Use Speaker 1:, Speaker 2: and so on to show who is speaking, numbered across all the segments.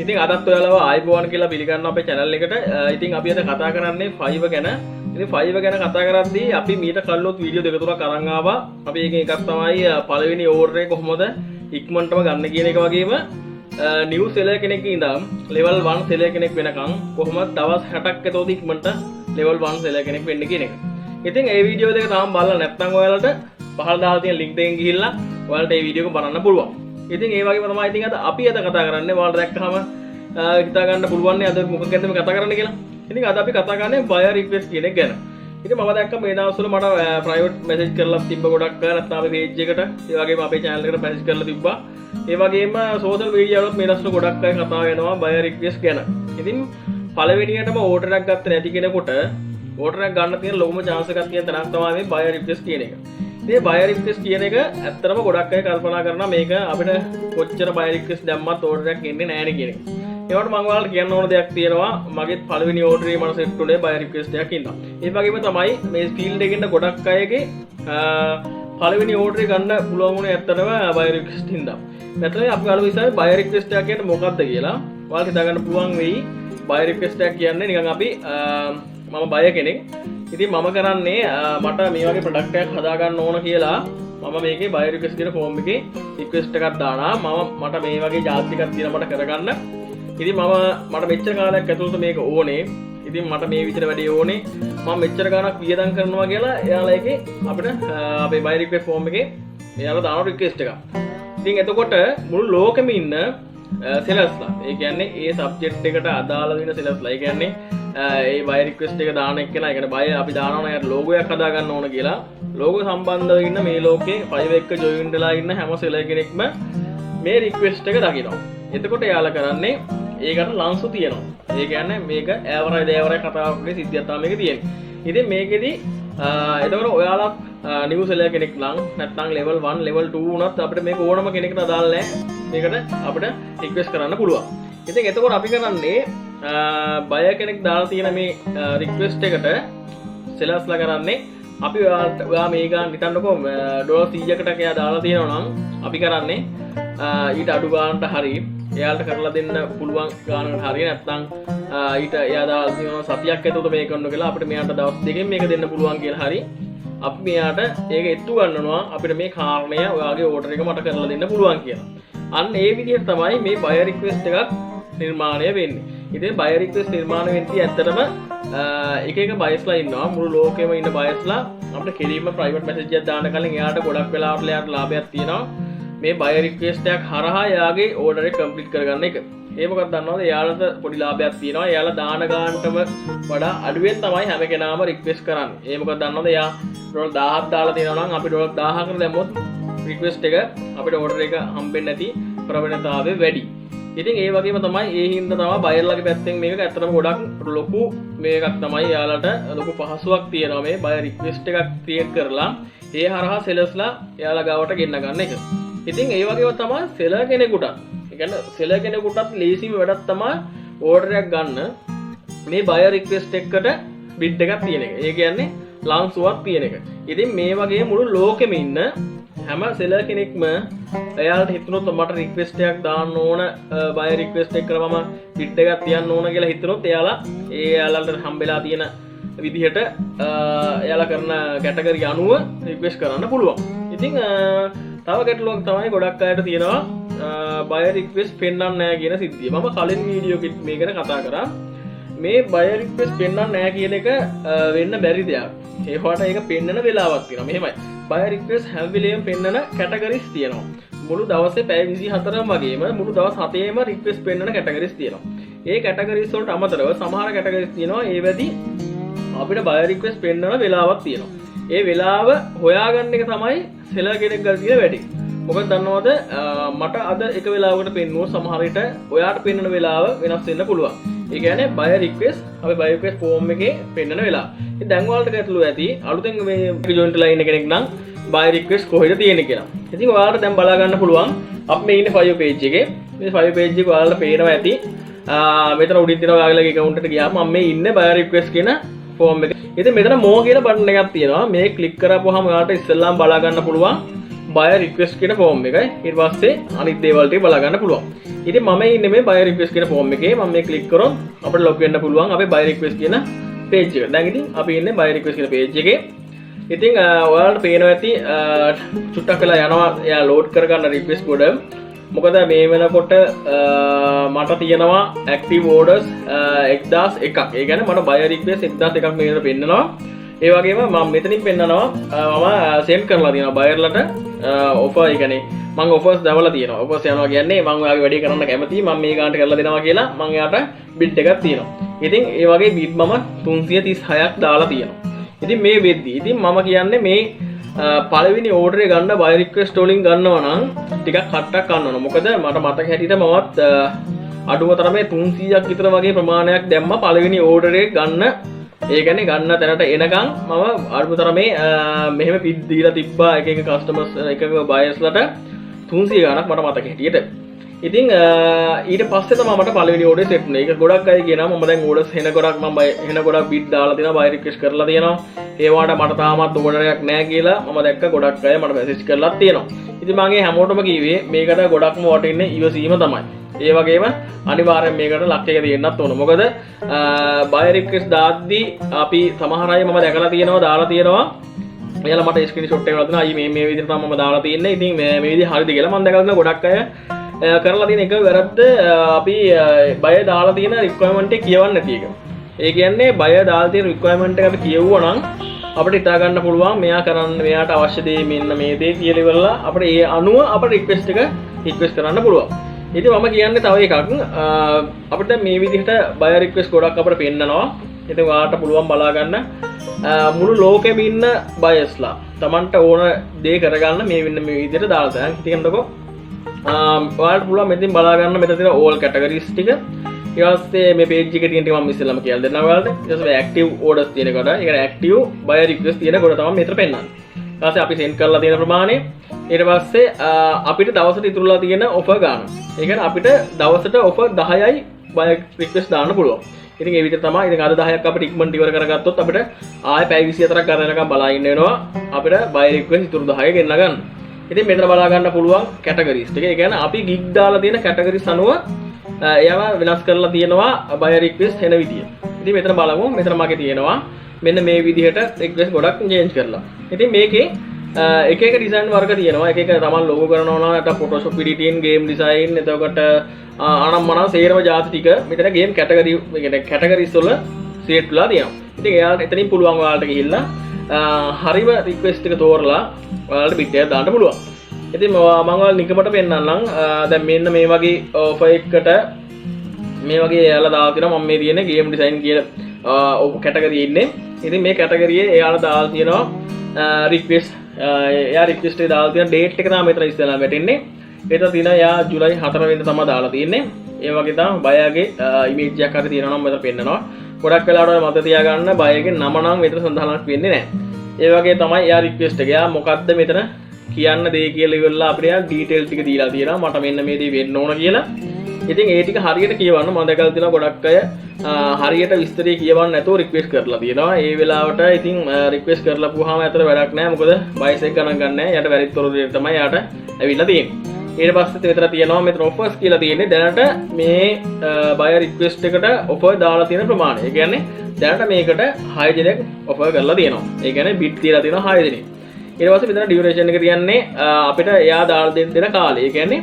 Speaker 1: ඉතින් අදත් ඔයාලව ආයිබෝවන් කියලා පිළිගන්න අපේ channel එකට. ඉතින් අපි අද කතා කරන්නේ Fiverr ගැන. ඉතින් Fiverr ගැන කතා කරද්දී අපි මීට කලිනුත් වීඩියෝ දෙක තුනක් අරන් ආවා. අපි එකෙන් එකක් තමයි පළවෙනි ඕඩර් එක කොහොමද ඉක්මනටම ගන්න කියන එක වගේම new seller කෙනෙක් ඉඳන් level 1 seller කෙනෙක් වෙනකන් කොහොමද දවස් 60ක් ඇතුළත ඉක්මනට level 1 seller කෙනෙක් වෙන්න කියන එක. ඉතින් මේ වීඩියෝ දෙක තාම බලලා නැත්නම් ඔයාලට පහළ දාලා තියෙන link එකෙන් ගිහිල්ලා ඔයාලට මේ වීඩියෝ එක බලන්න පුළුවන්. ඉතින් ඒ වගේම තමයි ඉතින් අද අපි කතා කරන්නේ ඔයාලට දැක්කම හිතා ගන්න පුළුවන් නේ අද මොකක් ගැනද මේ කතා කරන්න කියලා. ඉතින් අද අපි කතා කරන්නේ buyer request කියන එක ගැන. ඉතින් මම දැක්ක මේ දවස්වල මට private message කරලා තිබ්බ ගොඩක් අය නැත්නම් අපේ page එකට ඒ වගේම අපේ channel එකට message කරලා තිබ්බා. ඒ වගේම social media වලත් මේ දවස්වල ගොඩක් අය කතා වෙනවා buyer request ගැන. ඉතින් පළවෙනියටම order එකක් ගත්ත නැති කෙනෙකුට order එකක් ගන්න තියෙන ලොකුම chance එකක් තියෙන තරම් තමයි මේ buyer request කියන එක. මේ buyer request කියන එක ඇත්තටම ගොඩක් අය කල්පනා කරනවා මේක අපිට කොච්චර buyer request දැම්මත් order එකක් එන්නේ නැහැ නේ කියන එක. ඒකට මම ඔයාලට කියන්න ඕන දෙයක් තියෙනවා. මගේ පළවෙනි order එකේ මම set උනේ buyer request එකක් ඉන්නවා. ඒ වගේම තමයි මේ field එකේ ඉන්න ගොඩක් අයගේ පළවෙනි order එක ගන්න පුළුවන් වුණේ ඇත්තටම buyer request හින්දා. නැත්නම් අපි අලුත් ඉස්සරහ buyer request එකක් කියන්නේ මොකක්ද කියලා ඔයාලට හිතා ගන්න පුළුවන් වෙයි. buyer request එකක් කියන්නේ නිකන් අපි මම buyer කෙනෙක්. ඉතින් මම කරන්නේ මට මේ වගේ ප්‍රොඩක්ට් එකක් හදා ගන්න ඕන කියලා මම මේකේ buyer request කියන form එකේ request එකක් දානවා. මට මේ වගේ ජාති එකක් තියෙනවා මට කරගන්න. ඉතින් මට මෙච්චර කාලයක් ඇතුළත මේක ඕනේ. ඉතින් මට මේ විදිහට වැඩේ ඕනේ. මම මෙච්චර ගාණක් වියදම් කරනවා කියලා එයාලා එකේ අපිට අපේ buyer request form එකේ එයාලා දාන request එකක්. ඉතින් එතකොට මුළු ලෝකෙම ඉන්න sellers-ලා ඒ කියන්නේ ඒ subject එකට අදාළ වෙන sellers-ලා. ඒ කියන්නේ ඒ buyer request එක දාන එක්කලා ඒ කියන්නේ buyer අපි දානවා නම් යාට logo එකක් හදා ගන්න ඕන කියලා. logo සම්බන්ධව ඉන්න මේ ලෝකේ Fiverr එක join වෙලා ඉන්න හැම seller කෙනෙක්ම මේ request එක දකිනවා. එතකොට එයාලා කරන්නේ ඒකට ලංසු තියෙනවා. ඒ කියන්නේ මේක ඇවරයි දේවරයි කතාවකගේ සිද්ධියක් තමයි මේක තියෙන්නේ. ඉතින් මේකෙදි එතකොට ඔයාලා new seller කෙනෙක් නම් නැත්නම් level 1 level 2 වුණත් අපිට මේක ඕනම කෙනෙක්ට අදාළ නැහැ. මේකට අපිට request කරන්න පුළුවන්. ඉතින් එතකොට අපි කරන්නේ buyer කෙනෙක් දාලා තියෙන මේ request එකට sellersලා කරන්නේ අපි ඔයා මේ ගාන හිතන්නකෝ $100කට එයා දාලා තියෙනවා නම් අපි කරන්නේ ඊට අඩු ගානට හරි එයාලට කරලා දෙන්න පුළුවන් ගානකට හරිය නැත්නම් ඊට එයා දාලා තියෙනවා සතියක් ඇතුළත මේක කරන්න කියලා අපිට මෙයාට දවස් දෙකකින් මේක දෙන්න පුළුවන් කියලා හරි අපි මෙයාට ඒක එත්තු ගන්නවා අපිට මේ කාරණය ඔයාගේ ඕඩර් එක මට කරලා දෙන්න පුළුවන් කියලා. අන්න ඒ විදිහට තමයි මේ buyer request එකක් නිර්මාණය වෙන්නේ. ඉතින් buyer request නිර්මාණය වෙන්නේ ඇත්තටම එක buyers-ලා ඉන්නවා මුළු ලෝකෙම ඉන්න buyers-ලා අපිට කෙලින්ම private message එකක් දාන්න කලින් එයාට ගොඩක් වෙලාවට එයාට ලාභයක් තියෙනවා. මේ buyer request එකක් හරහා එයාගේ order එක complete කරගන්න එක. ඒ මොකක්ද දන්නවද? එයාලට පොඩි ලාභයක් තියෙනවා. එයාලා දාන ගානටම වඩා අඩුවෙන් තමයි හැම කෙනාම request කරන්නේ. ඒ මොකක්ද දන්නවද? එයා ඩොලර් 1000ක් දාලා තියෙනවා නම් අපි ඩොලර් 1000කට දැම්මොත් request එක අපිට order එක හම්බෙන්නේ නැති ප්‍රවණතාවය වැඩි. ඉතින් ඒ වගේම තමයි ඒ හින්දා තමයි බයර්ලාගේ පැත්තෙන් මේක ඇත්තටම ගොඩක් ලොකු මේකක් තමයි යාලට ලොකු පහසුවක් තියෙනවා මේ බයර් රික්වෙස්ට් එකක් ක්‍රියේට් කරලා ඒ හරහා සෙලර්ස්ලා යාලා ගාවට ගෙන්න ගන්න එක. ඉතින් ඒ වගේම තමයි සෙලර් කෙනෙකුට ඒ කියන්නේ සෙලර් කෙනෙකුටත් ලේසිම වැඩක් තමයි ඕඩර් එකක් ගන්න මේ බයර් රික්වෙස්ට් එකකට බිඩ් එකක් තියෙන එක. ඒ කියන්නේ ලංසුවක් තියෙන එක. ඉතින් මේ වගේ මුළු ලෝකෙම ඉන්න හැම සෙලර් කෙනෙක්ම එයාලට හිතුනොත් මට රික්වෙස්ට් එකක් දාන්න ඕන බයර් රික්වෙස්ට් එක කරවම බිඩ් එකක් තියන්න ඕන කියලා හිතුනොත් එයාලට හම්බෙලා තියෙන විදිහට එයාලා කරන කැටගරි අනුව රික්වෙස්ට් කරන්න පුළුවන්. ඉතින් තව ගැටලුවක් තමයි ගොඩක් අයට තියෙනවා බයර් රික්වෙස්ට් පෙන්වන්න නැහැ කියන සිද්ධිය. මම කලින් වීඩියෝ එකේ මේ ගැන කතා කරා. මේ බයර් රික්වෙස්ට් පෙන්වන්න නැහැ කියන එක වෙන්න බැරි දෙයක්. ඒකට ඒක පෙන්වන වෙලාවක් තියෙනවා. මෙහෙමයි. buyer request හැම වෙලේම පෙන්වන කැටගරිස් තියෙනවා. මුළු දවසේ පැය 24ම වගේම මුළු දවස් 7ේම request පෙන්වන කැටගරිස් තියෙනවා. ඒ කැටගරිස් වලට අමතරව සමහර කැටගරිස් තියෙනවා ඒ වැඩි අපිට buyer request පෙන්වන වෙලාවක් තියෙනවා. ඒ වෙලාව හොයාගන්න එක තමයි seller කෙනෙක් ගාව තියෙන වැඩි. මොකද දන්නවද මට අද එක වෙලාවකට පෙන්වුවොත් සමහර විට ඔයාට පෙන්වන වෙලාව වෙනස් වෙන්න පුළුවන්. ඒ කියන්නේ buyer request අපි buyer request form එකේ පෙන්වන වෙලාව. ඉතින් දැන් ඔයාලට ගැටලුව ඇති අලුතෙන් මේ joint වෙලා ඉන්න කෙනෙක් නම් buyer request කොහෙද තියෙන්නේ කියලා. ඉතින් ඔයාලට දැන් බලා ගන්න පුළුවන් අපි මේ ඉන්නේ Fiverr page එකේ. මේ Fiverr page එක ඔයාලට පේනවා ඇති. මෙතන උඩින් තියෙනවා ඔයාලගේ account එකට ගියාම මම මේ ඉන්නේ buyer request කියන form එක. ඉතින් මෙතන more කියන බටන් එකක් තියෙනවා. මේ ක්ලික් කරපුවාම ඔයාලට ඉස්සෙල්ලාම බලා ගන්න පුළුවන් buyer request කියන form එකයි. ඊට පස්සේ අනිත් දේවල් ටික බලා ගන්න පුළුවන්. ඉතින් මම ඉන්නේ මේ buyer request කියන form එකේ. මම මේ click කරොත් අපිට log වෙන්න පුළුවන් අපේ buyer request කියන page එක. දැන් ඉතින් අපි ඉන්නේ buyer request කියන page එකේ. ඉතින් ඔයාලට පේනවා ඇති චුට්ටක් වෙලා යනවා එයා load කරගන්න request ගොඩ. මොකද මේ වෙනකොට මට තියෙනවා active orders 1001ක්. ඒ කියන්නේ මට buyer request 1001ක් මේ වෙනකොට පෙන්නනවා. ඒ වගේම මම මෙතනින් පෙන්නනවා මම send කරලා තියෙනවා buyer-ලට offer. ඒ කියන්නේ මම offers දවලා තියෙනවා. offers යනවා කියන්නේ මම ඔයාගේ වැඩේ කරන්න කැමතියි. මම මේ ගානට කරලා දෙනවා කියලා මම එයාට bid එකක් තියෙනවා. ඉතින් ඒ වගේ bid මම 336ක් දාලා තියෙනවා. ඉතින් මේ වෙද්දී ඉතින් මම කියන්නේ මේ පළවෙනි ඕඩර් එක ගන්න buyer request වලින් ගන්නවා නම් ටිකක් කට්ටක් ගන්න ඕන. මොකද මට මතක හැටියට මමත් අඩුම තරමේ 300ක් විතර වගේ ප්‍රමාණයක් දැම්ම පළවෙනි ඕඩර් එක ගන්න. ඒ කියන්නේ ගන්න තැනට එනකන් මම අඩුම තරමේ මෙහෙම පිට දීලා තිබ්බා එක එක කස්ටමර්ස් එක එක බයර්ස්ලට 300 ගණක් මට මතක හැටියට. ඉතින් ඊට පස්සේ තමයි මට පළවෙනි ඕඩර් සෙට් වුනේ. ඒක ගොඩක් අය කියනවා මම දැන් ඕඩර්ස් හෙන ගොඩක් බිඩ් දාලා තියෙනවා, බයි රික්වෙස්ට් කරලා තියෙනවා. ඒ වාට මට තාමත් ඕඩර් එකක් නැහැ කියලා මම දැක්ක ගොඩක් අය මට මැසේජ් කරලා තියෙනවා. ඉතින් මම ඒ හැමෝටම කිව්වේ මේකට ගොඩක්ම වටින්නේ ඉවසීම තමයි. ඒ වගේම අනිවාර්යෙන් මේකට ලක් එක දෙන්නත් ඕන. මොකද බයි රික්වෙස්ට් දාද්දී අපි සමහර අය මම දැකලා තියෙනවා දාලා තියෙනවා. එයාලා මට ස්ක්‍රීන්ෂොට් එකක් දාලා අයි මේ විදිහට තමයි මම දාලා තින්නේ. ඉතින් මේ විදිහ හරිද කියලා මම දැකලා ගොඩක් අය කරලා තියෙන එක වැරද්ද අපි බය දාලා තියෙන රික්වයර්මන්ට් එක කියවන්නේ නැති එක. ඒ කියන්නේ බය දාලා තියෙන රික්වයර්මන්ට් එක අපි කියවුවා නම් අපිට හිතා ගන්න පුළුවන් මෙයා කරන්න මෙයාට අවශ්‍ය දේ මෙන්න මේ දේ කියලා ඉවරලා අපිට ඒ අනුව අපිට රික්වෙස්ට් එක රික්වෙස්ට් කරන්න පුළුවන්. ඉතින් මම කියන්නේ තව එකක් අපිට දැන් මේ විදිහට බය රික්වෙස්ට් ගොඩක් අපිට පෙන්නනවා. ඉතින් ඔයාලට පුළුවන් බලා ගන්න මුළු ලෝකෙම ඉන්න බයස්ලා Tamanට ඕන දේ කරගන්න මේ විදිහට දාලා දැන් හිතන්නකෝ ඔයාලට පුළුවන් මෙතනින් බලා ගන්න මෙතන තියෙන all categories ටික. ඊට පස්සේ මේ page එකේ තියෙන ටික මම ඉස්සෙල්ලාම කියලා දෙන්නම් ඔයාලට. ඊට පස්සේ active orders තියෙන කොට, ඒ කියන්නේ active buyer request තියෙන කොට තමයි මෙතන පෙන්නන්නේ. ඊට පස්සේ අපි send කරලා තියෙන ප්‍රමාණය, ඊට පස්සේ අපිට දවසට ඉතුරුලා තියෙන offer ගන්න. ඒ කියන්නේ අපිට දවසට offer 10යි buyer request දාන්න පුළුවන්. ඉතින් ඒ විදිහට තමයි. ඉතින් අද 10ක් අපිට ඉක්මනට ඉවර කරගත්තොත් අපිට ආයෙ පැය 24ක් කරනකම් බලා ඉන්න වෙනවා. අපිට buyer request ඉතුරු 10 ගෙන්න ගන්න. ඉතින් මෙතන බලා ගන්න පුළුවන් කැටගරිස් ටික. ඒ කියන්නේ අපි ගිග් දාලා තියෙන කැටගරිස් අනුව එයාම වෙනස් කරලා තියෙනවා buyer request එන විදිය. ඉතින් මෙතන බලමු. මෙතන මගේ තියෙනවා මෙන්න මේ විදිහට request ගොඩක් change කරලා. ඉතින් මේකේ එක එක ඩිසයින් වර්ග තියෙනවා. එක එක තමන් ලෝගෝ කරනවා නම් නැත්නම් Photoshop editing, game design, එතකොට අනම්මනම් සේරම જાති ටික මෙතන game category කියන්නේ categories වල set වෙලා තියෙනවා. ඉතින් එයාලට එතනින් පුළුවන් ඔයාලට ගිහිල්ලා හරිම රික්වෙස්ට් එක තෝරලා ඔයාලට බිට් එකක් දාන්න පුළුවන්. ඉතින් මම ඔයාලට නිකමට පෙන්නන්නම්. දැන් මෙන්න මේ වගේ ඔෆර් එකකට මේ වගේ එයාලා දාලා තියෙනවා. මම මේ තියෙන්නේ ගේම් ඩිසයින් කියලා කැටගරියේ ඉන්නේ. ඉතින් මේ කැටගරියේ එයාලා දාලා තියෙනවා රික්වෙස්ට්. එයා රික්වෙස්ට් එක දාලා තියෙන ඩේට් එක තමයි මෙතන ඉස්සෙල්ලා වැටෙන්නේ. ඒක තියෙනවා එයා ජූලයි 4 වෙනිදා තමයි දාලා තියෙන්නේ. ඒ වගේ තමයි බයගේ ඉමේජ් එකක් හරි තියෙනවා නම් මෙතන පෙන්නනවා. ගොඩක් වෙලාවට මතක තියාගන්න බයගේ නම නම් මෙතන සඳහනක් වෙන්නේ නැහැ. ඒ වගේ තමයි එයා රික්වෙස්ට් එක. එයා මොකද්ද මෙතන කියන්න දෙය කියලා ඉවරලා අපිට එයා ඩීටේල් ටික දීලා තියෙනවා. මට මෙන්න මේ දේ වෙන්න ඕන කියලා. ඉතින් ඒ ටික හරියට කියවන්න මම දැකලා තියෙනවා ගොඩක් අය හරියට විස්තරය කියවන්න නැතුව රික්වෙස්ට් කරලා තියෙනවා. ඒ වෙලාවට ඉතින් රික්වෙස්ට් කරලා පුවාම ඇතර වැඩක් නැහැ. මොකද බයිස් එක ගණන් ගන්න නැහැ. යට වැරිත් තොරතුරු තමයි යාට ඇවිල්ලා තියෙන්නේ. ඊට පස්සේ මෙතන තියෙනවා මෙතන offers කියලා තියෙන්නේ. දැනට මේ buyer request එකට offer දාලා තියෙන ප්‍රමාණය. ඒ කියන්නේ දැනට මේකට 6 දිනක් offer කරලා තියෙනවා. ඒ කියන්නේ bid තියලා තියෙනවා 6 දිනක්. ඊට පස්සේ මෙතන duration එක කියන්නේ අපිට එයා දාලා දෙන කාලය. ඒ කියන්නේ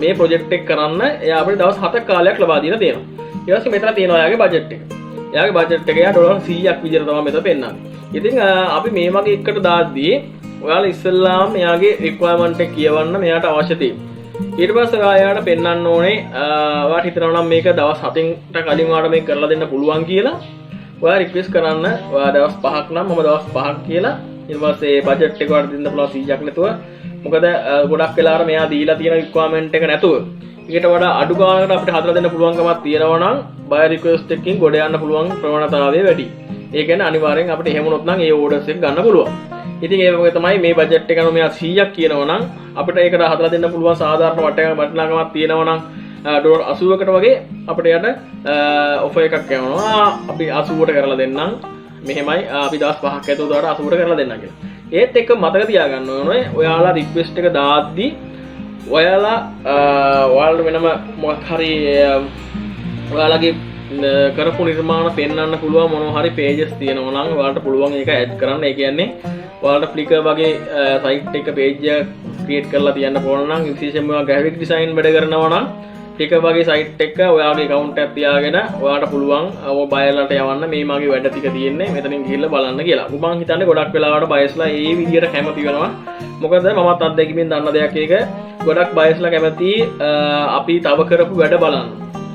Speaker 1: මේ project එක කරන්න එයා අපිට දවස් 7ක් කාලයක් ලබා දීලා තියෙනවා. ඊට පස්සේ මෙතන තියෙනවා එයාගේ budget එක. එයාගේ budget එක එයා ඩොලර් 100ක් විදිහට තමයි මෙතන පෙන්නන්නේ. ඉතින් අපි මේ වගේ එකට දාද්දී ඔයාලා ඉස්සෙල්ලාම එයාගේ requirement එක කියවන්න මෙයාට අවශ්‍ය තියෙනවා. ඊට පස්සේ ඔයාලට පෙන්වන්න ඕනේ ඔයාට හිතනවා නම් මේක දවස් 7කට කලින් ඔයාලට මේක කරලා දෙන්න පුළුවන් කියලා. ඔයා රික්වෙස්ට් කරන්න. ඔයා දවස් 5ක් නම් මම දවස් 5ක් කියලා. ඊට පස්සේ බජට් එක වලට දෙන්න පුළුවන් 100ක් නැතුව. මොකද ගොඩක් වෙලාවට මෙයා දීලා තියෙන රික්වයර්මන්ට් එක නැතුව ඊට වඩා අඩු ගානකට අපිට හදලා දෙන්න පුළුවන්කමක් තියෙනවා නම් බයර් රික්වෙස්ට් එකකින් ගොඩ යන්න පුළුවන් ප්‍රවණතාවය වැඩි. ඒ කියන්නේ අනිවාර්යෙන් අපිට එහෙම වුණොත් නම් ඒ ඕඩර්ස් එක ගන්න පුළුවන්. ඉතින් ඒ වගේ තමයි මේ බජට් එක අනුව මෙයා 100ක් කියනවා නම් අපිට ඒකට හදලා දෙන්න පුළුවන් සාධාරණ වටිනාකමක් තියෙනවා නම් ඩොලර් 80කට වගේ අපිට යට ඔෆර් එකක් යනවා. අපි 80ට කරලා දෙන්නම්. මෙහෙමයි අපි දවස් 5ක් ඇතුළත උඩට 80ට කරලා දෙන්නම් කියලා. ඒත් එක්ක මතක තියාගන්න ඕනේ ඔයාලා රික්වෙස්ට් එක දාද්දි ඔයාලා ඔයාලට වෙනම මොකක් හරි ඔයාලගේ කරපු නිර්මාණ පෙන්වන්න පුළුවන් මොනවා හරි pages තියෙනවා නම් ඔයාලට පුළුවන් ඒක add කරන්න. ඒ කියන්නේ ඔයාලට Flickr වගේ site එක page එක create කරලා තියන්න පුළුවන් නම් විශේෂයෙන්ම ඔයා graphic design වැඩ කරනවා නම් Flickr වගේ site එක ඔයාගේ account එකක් තියාගෙන ඔයාලට පුළුවන් ඔය බයර්ලට යවන්න මේ මගේ වැඩ ටික තියෙන්නේ මෙතනින් ගිහිල්ලා බලන්න කියලා. මම හිතන්නේ ගොඩක් වෙලාවට බයර්ස්ලා මේ විදියට කැමති වෙනවා. මොකද මමත් අත්දැකීමෙන් දන්න දෙයක් ඒක. ගොඩක් බයර්ස්ලා කැමති අපි තව කරපු වැඩ බලන්න.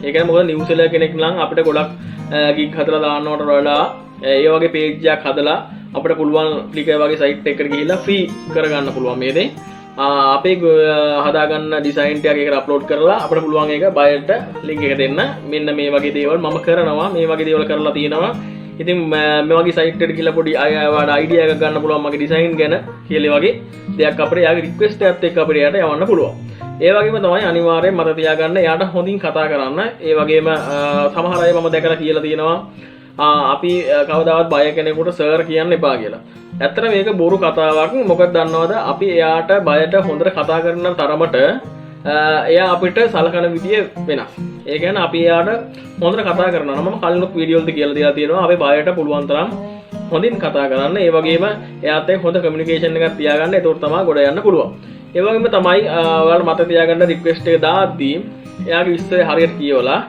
Speaker 1: ඒ කියන්නේ මොකද නිව් සෙලර් කෙනෙක් නම් අපිට ගොඩක් ගිග් හදලා දාන්නවට වඩා ඒ වගේ page එකක් හදලා අපිට පුළුවන් Flickr වගේ site එකකට ගිහිල්ලා free කරගන්න පුළුවන් මේ දේ. අපේ හදාගන්න ඩිසයින් ටික එකකට අප්ලෝඩ් කරලා අපිට පුළුවන් ඒක බයර්ට link එක දෙන්න. මෙන්න මේ වගේ දේවල් මම කරනවා. මේ වගේ දේවල් කරලා තියෙනවා. ඉතින් මේ වගේ site එකට ගිහිල්ලා පොඩි idea එකක් ගන්න පුළුවන් මගේ design ගැන කියලා වගේ දෙයක් අපිට යාගේ request එකත් එක්ක අපිට යට යවන්න පුළුවන්. ඒ වගේම තමයි අනිවාර්යෙන් මතක තියාගන්න එයාට හොඳින් කතා කරන්න. ඒ වගේම සමහර අය මම දැකලා කියලා තියෙනවා අපි කවදාවත් බය කෙනෙකුට සර් කියන්න එපා කියලා. ඇත්තට මේක බොරු කතාවක්. මොකද දන්නවද අපි එයාට බයට හොඳට කතා කරන තරමට එයා අපිට සලකන විදිය වෙනස්. ඒ කියන්නේ අපි එයාට හොඳට කතා කරනවා. මම කලිනුත් වීඩියෝ වලදී කියලා දීලා තියෙනවා අපි බයට පුළුවන් තරම් හොඳින් කතා කරන්න. ඒ වගේම එයාත් එක්ක හොඳ කමියුනිකේෂන් එකක් තියාගන්න. ඒක තමයි ගොඩ යන්න පුළුවන්. ඒ වගේම තමයි ඔයාලට මතක තියාගන්න රික්වෙස්ට් එක දාද්දී එයාගේ විස්තරය හරියට කියවලා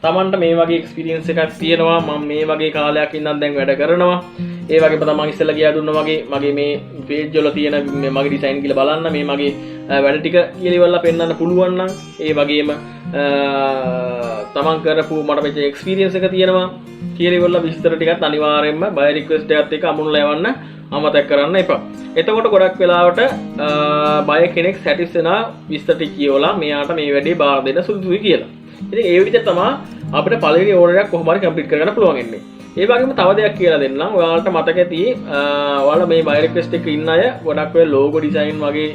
Speaker 1: තමන්ට මේ වගේ එක්ස්පීරියන්ස් එකක් තියෙනවා මම මේ වගේ කාලයක් ඉඳන් දැන් වැඩ කරනවා. ඒ වගේම තමයි ඉස්සෙල්ලා ගියා දුන්නා වගේ මගේ මේ page වල තියෙන මගේ ඩිසයින් කියලා බලන්න මේ මගේ වැඩ ටික කියලා ඉවරලා පෙන්නන්න පුළුවන් නම් ඒ වගේම තමන් කරපු මට වෙච්ච එක්ස්පීරියන්ස් එක තියෙනවා කියලා ඉවරලා විස්තර ටිකත් අනිවාර්යයෙන්ම බය රික්වෙස්ට් එකත් එක්ක අමුණලා යවන්න අමතක කරන්න එපා. එතකොට ගොඩක් වෙලාවට බය කෙනෙක් සැටිස් වෙනා විස්තර ටික කියවලා මෙයාට මේ වැඩේ බාර දෙන්න සුදුසුයි කියලා. ඉතින් ඒ විදිහට තමයි අපිට පළවෙනි ඕඩර් එකක් කොහොම හරි කම්ප්ලීට් කරගන්න පුළුවන් වෙන්නේ. ඒ වගේම තව දෙයක් කියලා දෙන්නම්. ඔයාලට මතක ඇති ඔයාලා මේ බය රික්වෙස්ට් එකේ ඉන්න අය ගොඩක් වෙලාව ලෝගෝ ඩිසයින් වගේ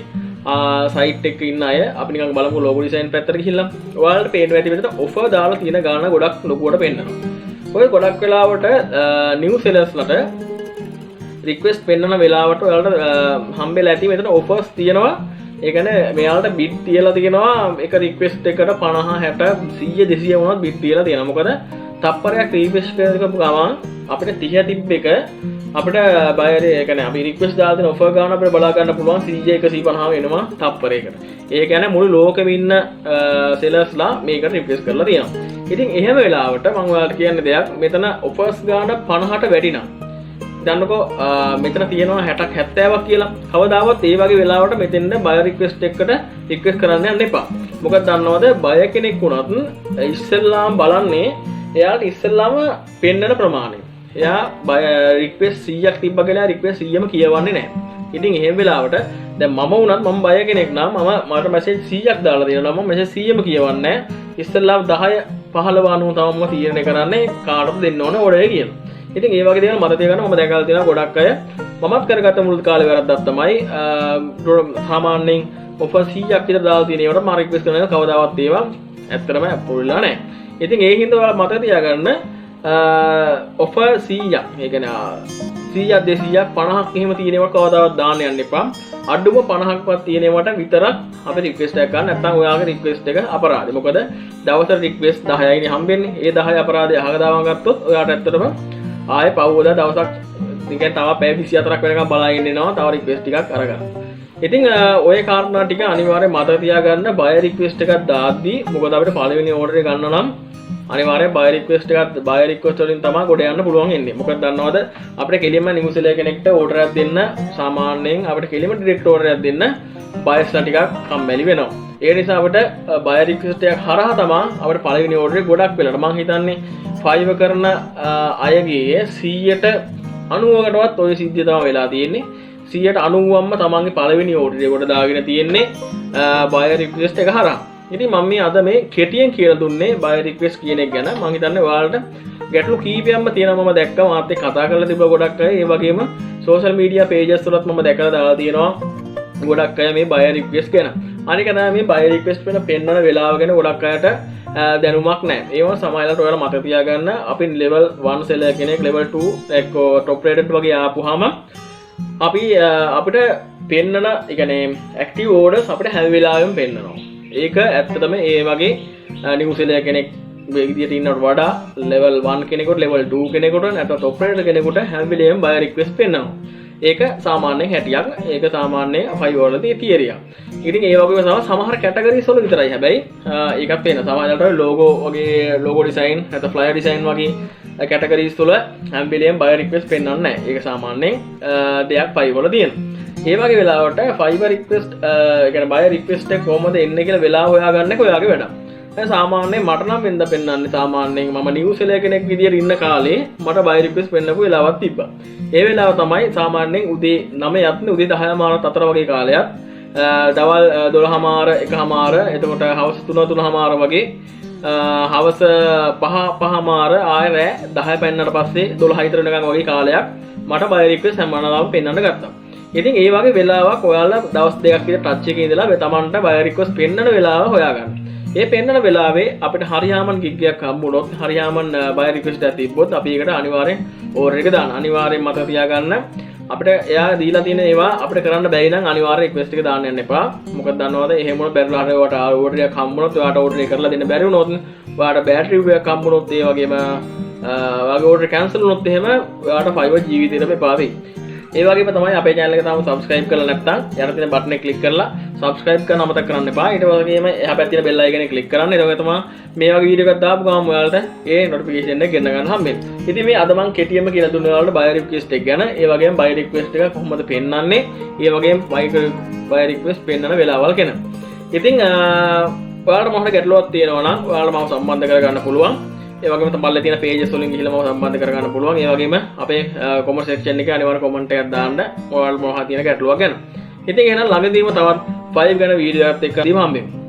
Speaker 1: සයිට් එකක ඉන්න අය අපි නිකන් බලමු ලෝගෝ ඩිසයින් පැත්තට ගිහිල්ලා ඔයාලට පේන්න ඇති මෙතන ඔෆර් දාලා තියෙන ගාණ ගොඩක් ලොකුවට පෙන්නනවා. ඔය ගොඩක් වෙලාවට නිව් සෙලර්ස්ලට රික්වෙස්ට් පෙන්නන වෙලාවට ඔයාලට හම්බෙලා ඇති මෙතන ඔෆර්ස් තියෙනවා. ඒ කියන්නේ මෙයාලට බිඩ් තියලා තියෙනවා එක රික්වෙස්ට් එකට 50 60 100 200 වුණත් බිඩ් තියලා තියෙනවා. මොකද තප්පරයක් රික්වෙස්ට් කරපු ගමන් අපිට 30 තිබ්බ එක අපිට බයර් ඒ කියන්නේ අපි රික්වෙස්ට් දාලා තියෙන ඔෆර් ගාන අපිට බලා ගන්න පුළුවන් 100 150 වෙනවා තප්පරයකට. ඒ කියන්නේ මුළු ලෝකෙම ඉන්න සෙලර්ස්ලා මේකට රික්වෙස්ට් කරලා තියෙනවා. ඉතින් එහෙම වෙලාවට මම ඔයාලට කියන්න දෙයක් මෙතන ඔෆර්ස් ගාන 50ට වැඩි නම් දන්නකෝ මෙතන තියෙනවා 60ක් 70ක් කියලා. කවදාවත් ඒ වගේ වෙලාවට මෙතෙන්ද බය රික්වෙස්ට් එකකට රික්වෙස්ට් කරන්න යන්න එපා. මොකද දන්නවද බය කෙනෙක් වුණත් ඉස්සෙල්ලාම බලන්නේ එයාට ඉස්සෙල්ලාම පෙන්නන ප්‍රමාණය. එයා බය රික්වෙස්ට් 100ක් තිබ්බ කියලා රික්වෙස්ට් 100ම කියවන්නේ නැහැ. ඉතින් එහෙම වෙලාවට දැන් මම වුණත් මම බය කෙනෙක් නම් මට මැසේජ් 100ක් දාලා දෙනවා මම මැසේජ් 100ම කියවන්නේ නැහැ. ඉස්සෙල්ලාම 10 15 අනුව තමයි තීරණය කරන්නේ කාටද දෙන්න ඕන ඕඩර් එක කියලා. ඉතින් ඒ වගේ දේවල් මතක තියාගන්න මම දැකලා තියෙනවා ගොඩක් අය මමත් කරගත්ත මුල් කාලේ වැරද්දක් තමයි සාමාන්‍යයෙන් ඔෆර් 100ක් විතර දාලා තියෙන ඒවට මම රික්වෙස්ට් කරන එක කවදාවත් ඒවා ඇත්තටම අප්රූවල් වෙලා නැහැ. ඉතින් ඒකින්ද ඔයාලා මතක තියාගන්න ඔෆර් 100ක් ඒ කියන්නේ 100ක් 200ක් 50ක් එහෙම තියෙන ඒවා කවදාවත් දාන්න යන්න එපා. අඩුම 50ක්වත් තියෙන ඒවාට විතරක් අපි රික්වෙස්ට් එකක් ගන්න. නැත්නම් ඔයාගේ රික්වෙස්ට් එක අපරාධයි. මොකද දවසට රික්වෙස්ට් 10යිනේ හම්බෙන්නේ. ඒ 10 අපරාධය අහක දාවන් ගත්තොත් ඔයාට ඇත්තටම ආයේ පවුවදා දවසක් නිකන් තව පැය 24ක් වෙනකම් බලා ඉන්නවා තව රික්වෙස්ට් ටිකක් අරගන්න. ඉතින් ඔය කාරණා ටික අනිවාර්යෙන් මතක තියාගන්න බය රික්වෙස්ට් එකක් දාද්දී මොකද අපිට පළවෙනි ඕඩර් එක ගන්න නම් අනිවාර්යෙන් බය රික්වෙස්ට් වලින් තමයි ගොඩ යන්න පුළුවන් වෙන්නේ. මොකද දන්නවද අපිට කෙලින්ම නිව් සෙලර් කෙනෙක්ට ඕඩර් එකක් දෙන්න සාමාන්‍යයෙන් අපිට කෙලින්ම ඩිරෙක්ට් ඕඩර් එකක් දෙන්න බයස්ලා ටිකක් කම්මැලි වෙනවා. ඒ නිසා අපිට බය රික්වෙස්ට් එකක් හරහා තමයි අපිට පළවෙනි ඕඩර් එක ගොඩක් වෙලාවට මම හිතන්නේ Fiverr කරන අයගේ 90%කටවත් ඔය සිද්ධිය තමයි වෙලා තියෙන්නේ. 90%ක්ම තමන්ගේ පළවෙනි ඕඩර් එක කොට දාගෙන තියෙන්නේ බය රික්වෙස්ට් එක හරහා. ඉතින් මම මේ අද මේ කෙටියෙන් කියලා දුන්නේ බය රික්වෙස්ට් කියන එක ගැන. මම හිතන්නේ ඔයාලට ගැටලු කීපයක්ම තියෙනවා මම දැක්කා මාත් එක්ක කතා කරලා තිබ්බ ගොඩක් අය. ඒ වගේම සෝෂල් මීඩියා පේජස් වලත් මම දැකලා දාලා තියෙනවා ගොඩක් අය මේ බය රික්වෙස්ට් ගැන. අනික තමයි මේ බය රික්වෙස්ට් වෙන පෙන්වන වෙලාව ගැන ගොඩක් අයට දැනුමක් නැහැ. ඒවා සමහරවිට ඔයාලා මතක තියාගන්න අපි level 1 seller කෙනෙක් level 2 එක්ක top rated වගේ ආපුවාම අපි අපිට පෙන්නන ඒ කියන්නේ ඇක්ටිව් ඕඩර්ස් අපිට හැම වෙලාවෙම පෙන්නනවා. ඒක ඇත්තටම ඒ වගේ නිව්සීලන්ත කෙනෙක් විදියට ඉන්නවට වඩා level 1 කෙනෙකුට level 2 කෙනෙකුට නැත්නම් ඔපරේටර් කෙනෙකුට හැම වෙලේම බය රික්වෙස්ට් පෙන්නනවා. ඒක සාමාන්‍යයෙන් හැටියක්. ඒක සාමාන්‍යයෙන් Fiverr වලදී තියරියක්. ඉතින් ඒ වගේම තමයි සමහර කැටගරිස් වල විතරයි. හැබැයි ඒකත් පේන. සමහරවිට ලෝගෝ වගේ ලෝගෝ ඩිසයින් නැත්නම් ෆ්ලයර් ඩිසයින් වගේ කැටගරිස් වල හැම වෙලේම බය රික්වෙස්ට් පෙන්නන්නේ නැහැ. ඒක සාමාන්‍යයෙන් දෙයක් Fiverr වල තියෙනවා. ඒ වගේ වෙලාවට Fiverr රික්වෙස්ට් ඒ කියන්නේ බය රික්වෙස්ට් එක කොහොමද එන්නේ කියලා වෙලාව හොයාගන්න එක ඔයාගේ වැඩක්. දැන් සාමාන්‍යයෙන් මට නම් වෙනද පෙන්වන්නේ සාමාන්‍යයෙන් මම නිව්සීලන්ත කෙනෙක් විදියට ඉන්න කාලේ මට බය රික්වෙස්ට් පෙන්නපු වෙලාවක් තිබ්බා. ඒ වෙලාව තමයි සාමාන්‍යයෙන් උදේ 9ත් උදේ 10:00 අතර වගේ කාලයක්. දවල් 12:00 1:00 එතකොට හවස 3:00 වගේ හවස 5:00 ආයෙ රෑ 10 පෙන්නට පස්සේ 12 විතර වෙනකන් වගේ කාලයක් මට බය රික්වෙස්ට් හැමදාම පෙන්වන්න ගත්තා. ඉතින් ඒ වගේ වෙලාවක් ඔයාලා දවස් දෙකක් විතර ටච් එකේ ඉඳලා තමන්ට බය රික්වෙස්ට් පෙන්වන වෙලාව හොයාගන්න. ඒ පෙන්වන වෙලාවේ අපිට හරියාමන් ගිග් එකක් හම්බුනොත් හරියාමන් බය රික්වෙස්ට් එකක් තිබ්බොත් අපි ඒකට අනිවාර්යෙන් ඕඩර් එක දාන්න. අනිවාර්යෙන් මතක තියාගන්න අපිට එයා දීලා තියෙන ඒවා අපිට කරන්න බැරි නම් අනිවාර්යෙන් රික්වෙස්ට් එක දාන්න යන්න එපා. මොකද දන්නවද එහෙම වුණොත් බැරිලා හරියට ඔයාලට ඕඩර් එකක් හම්බුනොත් ඔයාලට ඕඩර් එක කරලා දෙන්න බැරි වුණොත් ඔයාලට බෑඩ් රිවිව් එකක් හම්බුනොත් ඒ වගේම ඔයාගේ ඕඩර් කැන්සල් වුණොත් එහෙම ඔයාලට Fiverr ජීවිතේටම එපා වෙයි. ඒ වගේම තමයි අපේ channel එක තාම subscribe කරලා නැත්නම් යට තියෙන button එක click කරලා subscribe කරන්න අමතක කරන්න එපා. ඊට වගේම එහා පැත්තේ තියෙන bell icon එක click කරන්න. ඒක තමයි මේ වගේ වීඩියෝ එකක් දාපු ගමන් ඔයාලට ඒ notification එක ගෙන්න ගන්න හම්බෙන්නේ. ඉතින් මේ අද මම කෙටියෙන්ම කියලා දුන්නා ඔයාලට buy request එක ගැන. ඒ වගේම buy request එක කොහොමද පෙන්වන්නේ? ඒ වගේම buy request පෙන්වන වෙලාවල් ගැන. ඉතින් ඔයාලට මොහොත ගැටලුවක් තියෙනවා නම් ඔයාලා මාව සම්බන්ධ කරගන්න පුළුවන්. ඒ වගේම තමයි තියෙන pages වලින් ගිහිල්ලා මම සම්බන්ධ කරගන්න පුළුවන්. ඒ වගේම අපේ comment section එකේ අනිවාර්ය comment එකක් දාන්න ඔයාලා මොනවා තියෙන ගැටලුවක් ගැන. ඉතින් එහෙනම් ළඟදීම තවත් 5 ගැන වීඩියෝ එකක් එක්ක හම්බෙමු.